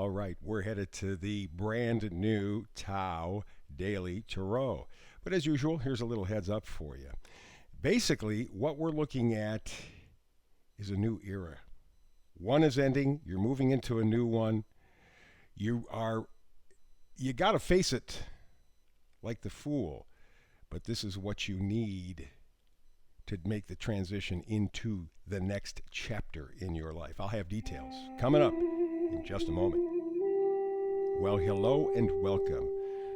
All right, we're headed to the brand new Tao Daily Tarot. But as usual, here's a little heads up for you. Basically, what we're looking at is a new era. One is ending, you're moving into a new one. You got to face it like the fool, but this is what you need to make the transition into the next chapter in your life. I'll have details coming up in just a moment. Well, hello and welcome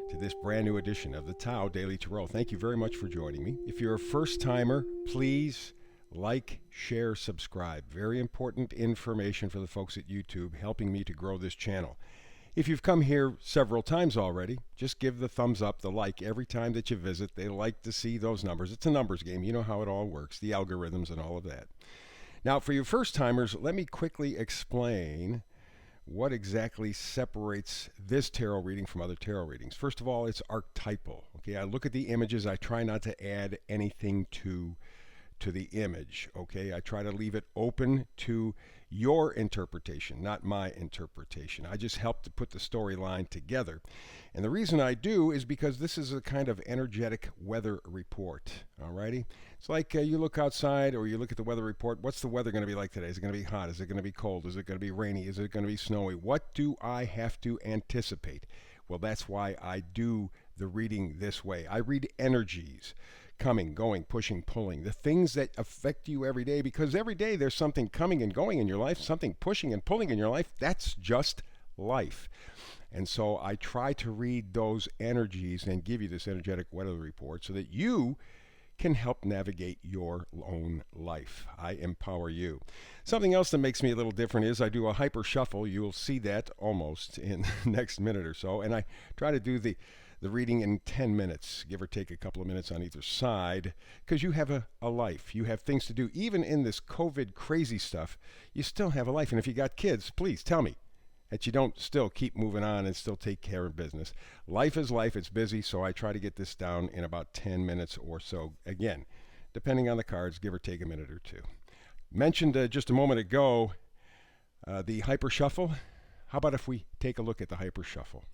to this brand new edition of the Tao Daily Tarot. Thank you very much for joining me. If you're a first timer, please like, share, subscribe. Very important information for the folks at YouTube, helping me to grow this channel. If you've come here several times already, just give the thumbs up, the like every time that you visit. They like to see those numbers. It's a numbers game. You know how it all works, the algorithms and all of that. Now, for you first timers, let me quickly explain what exactly separates this tarot reading from other tarot readings. First of all, it's archetypal. Okay, I look at the images. I try not to add anything to the image. Okay, I try to leave it open to your interpretation, not my interpretation. I just help to put the storyline together. And the reason I do is because this is a kind of energetic weather report. Alrighty? It's like you look outside or you look at the weather report. What's the weather going to be like today? Is it going to be hot? Is it going to be cold? Is it going to be rainy? Is it going to be snowy? What do I have to anticipate? Well, that's why I do the reading this way. I read energies. Coming, going, pushing, pulling, the things that affect you every day, because every day there's something coming and going in your life, something pushing and pulling in your life. That's just life. And so I try to read those energies and give you this energetic weather report so that you can help navigate your own life. I empower you. Something else that makes me a little different is I do a hyper shuffle. You'll see that almost in the next minute or so. And I try to do the reading in 10 minutes, give or take a couple of minutes on either side, because you have a life. You have things to do. Even in this COVID crazy stuff, you still have a life. And if you got kids, please tell me that you don't still keep moving on and still take care of business. Life is life. It's busy, so I try to get this down in about 10 minutes or so. Again, depending on the cards, give or take a minute or two. Mentioned just a moment ago the hyper shuffle. How about if we take a look at the hyper shuffle?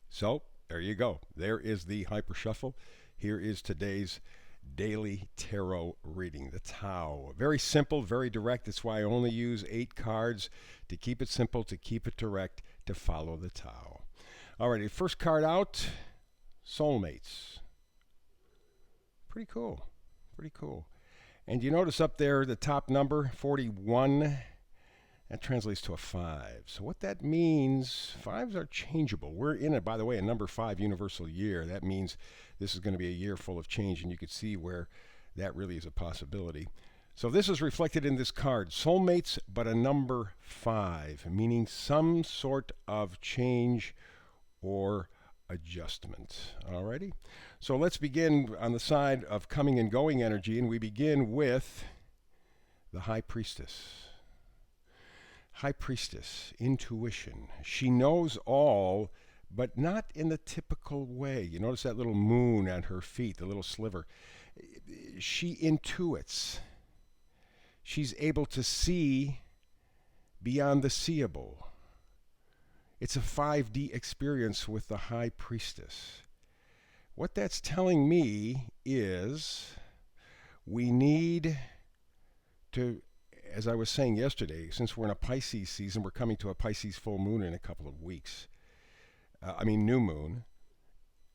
So there you go. There is the hyper shuffle. Here is today's daily tarot reading, the Tao. Very simple, very direct. That's why I only use 8 cards to keep it simple, to keep it direct, to follow the Tao. Alrighty, first card out, soulmates. Pretty cool. Pretty cool. And you notice up there the top number, 41. That translates to a 5. So what that means, 5s are changeable. We're in it, by the way, a number 5 universal year. That means this is going to be a year full of change, and you can see where that really is a possibility. So this is reflected in this card, soulmates, but a number 5, meaning some sort of change or adjustment. Alrighty? So let's begin on the side of coming and going energy, and we begin with the High Priestess. High Priestess, intuition. She knows all, but not in the typical way. You notice that little moon at her feet, the little sliver. She intuits. She's able to see beyond the seeable. It's a 5D experience with the High Priestess. What that's telling me is we need to, as I was saying yesterday, since we're in a Pisces season, we're coming to a Pisces full moon in a couple of weeks. New moon.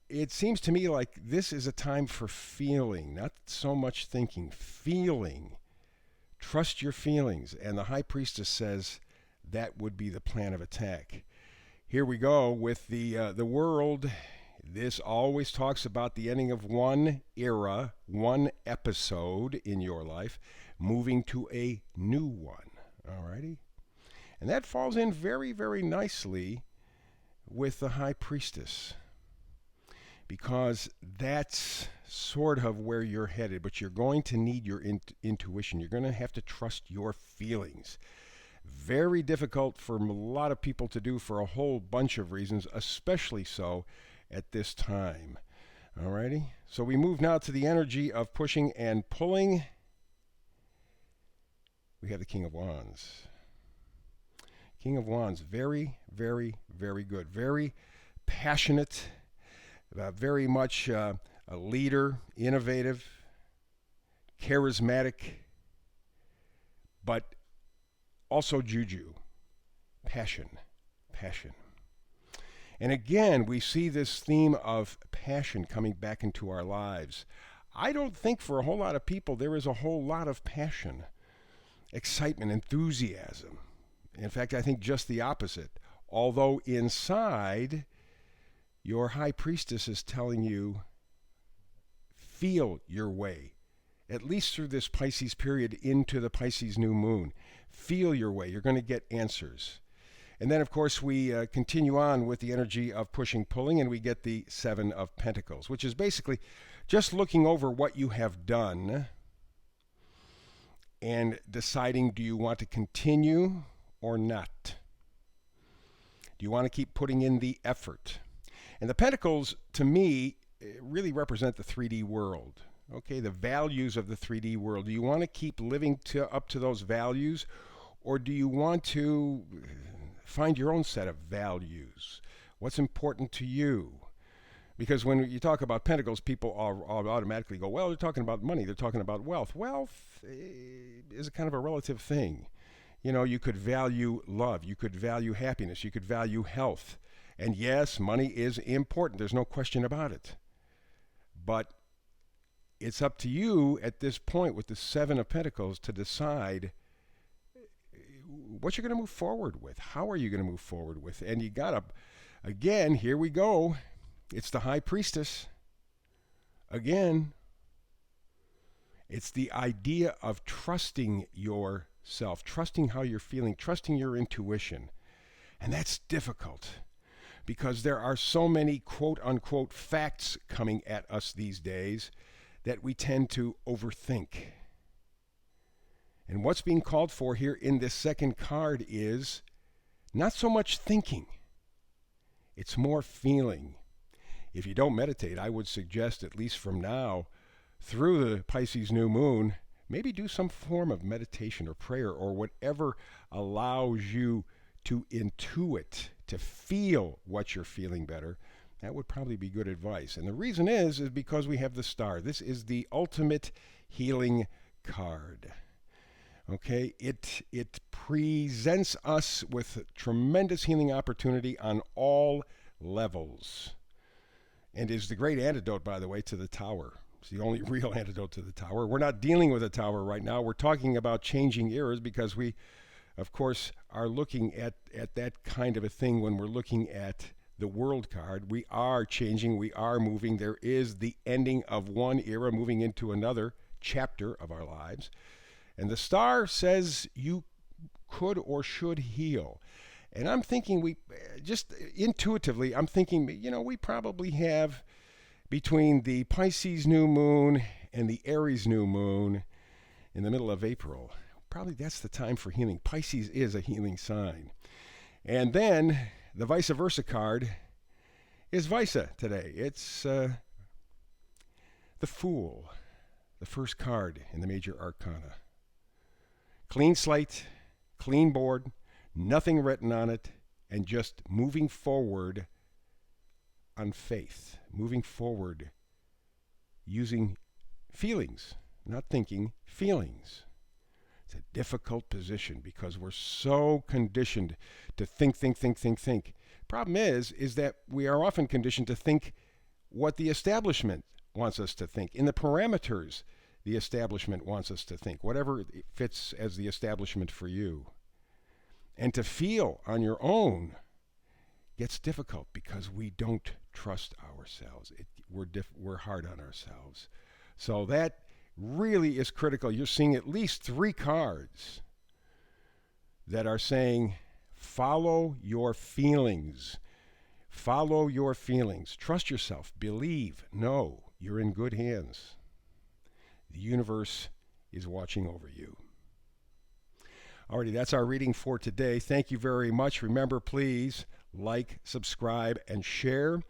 It seems to me like this is a time for feeling, not so much thinking, feeling. Trust your feelings. And the High Priestess says that would be the plan of attack. Here we go with the world. This always talks about the ending of one era, one episode in your life, moving to a new one. Alrighty? And that falls in very, very nicely with the High Priestess, because that's sort of where you're headed, but you're going to need your intuition. You're going to have to trust your feelings. Very difficult for a lot of people to do for a whole bunch of reasons, especially so at this time. Alrighty? So we move now to the energy of pushing and pulling. we have the King of Wands. King of Wands, very, very, very good. Very passionate, very much a leader, innovative, charismatic, but also juju, passion. And again, we see this theme of passion coming back into our lives. I don't think for a whole lot of people there is a whole lot of passion, excitement, enthusiasm. In fact, I think just the opposite. Although inside, your high priestess is telling you, feel your way, at least through this Pisces period into the Pisces new moon. Feel your way. You're going to get answers. And then, of course, we continue on with the energy of pushing, pulling, and we get the Seven of Pentacles, which is basically just looking over what you have done and deciding, do you want to continue or not? Do you want to keep putting in the effort? And the Pentacles, to me, really represent the 3D world. Okay, the values of the 3D world. Do you want to keep living up to those values, or do you want to find your own set of values? What's important to you? Because when you talk about Pentacles, people automatically go, well, they're talking about money, they're talking about wealth. Wealth is a kind of a relative thing. You know, you could value love, you could value happiness, you could value health. And yes, money is important, there's no question about it. But it's up to you at this point with the Seven of Pentacles to decide what you're going to move forward with. How are you going to move forward with? And you got to, again, here we go. It's the High Priestess. Again, it's the idea of trusting yourself, trusting how you're feeling, trusting your intuition. And that's difficult because there are so many quote-unquote facts coming at us these days that we tend to overthink. And what's being called for here in this second card is not so much thinking. It's more feeling. If you don't meditate, I would suggest, at least from now, through the Pisces new moon, maybe do some form of meditation or prayer or whatever allows you to intuit, to feel what you're feeling better. That would probably be good advice. And the reason is because we have the star. This is the ultimate healing card. Okay, it presents us with tremendous healing opportunity on all levels, and is the great antidote, by the way, to the Tower. It's the only real antidote to the Tower. We're not dealing with a Tower right now. We're talking about changing eras because we, of course, are looking at that kind of a thing when we're looking at the World card. We are changing. We are moving. There is the ending of one era, moving into another chapter of our lives. And the star says you could or should heal. And I'm thinking just intuitively, I'm thinking, we probably have between the Pisces new moon and the Aries new moon in the middle of April. Probably that's the time for healing. Pisces is a healing sign. And then the vice versa card is vice today. It's the Fool, the first card in the major arcana. Clean slate, clean board, nothing written on it, and just moving forward on faith, moving forward using feelings, not thinking, feelings. It's a difficult position because we're so conditioned to think. Problem is that we are often conditioned to think what the establishment wants us to think, in the parameters the establishment wants us to think, whatever fits as the establishment for you. And to feel on your own gets difficult because we don't trust ourselves. We're hard on ourselves. So that really is critical. You're seeing at least 3 cards that are saying, follow your feelings. Follow your feelings. Trust yourself. Believe. Know you're in good hands. The universe is watching over you. Alrighty, that's our reading for today. Thank you very much. Remember, please like, subscribe, and share.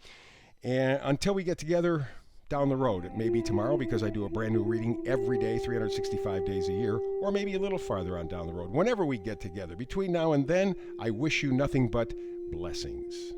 And until we get together down the road. It may be tomorrow because I do a brand new reading every day, 365 days a year, or maybe a little farther on down the road. Whenever we get together. Between now and then, I wish you nothing but blessings.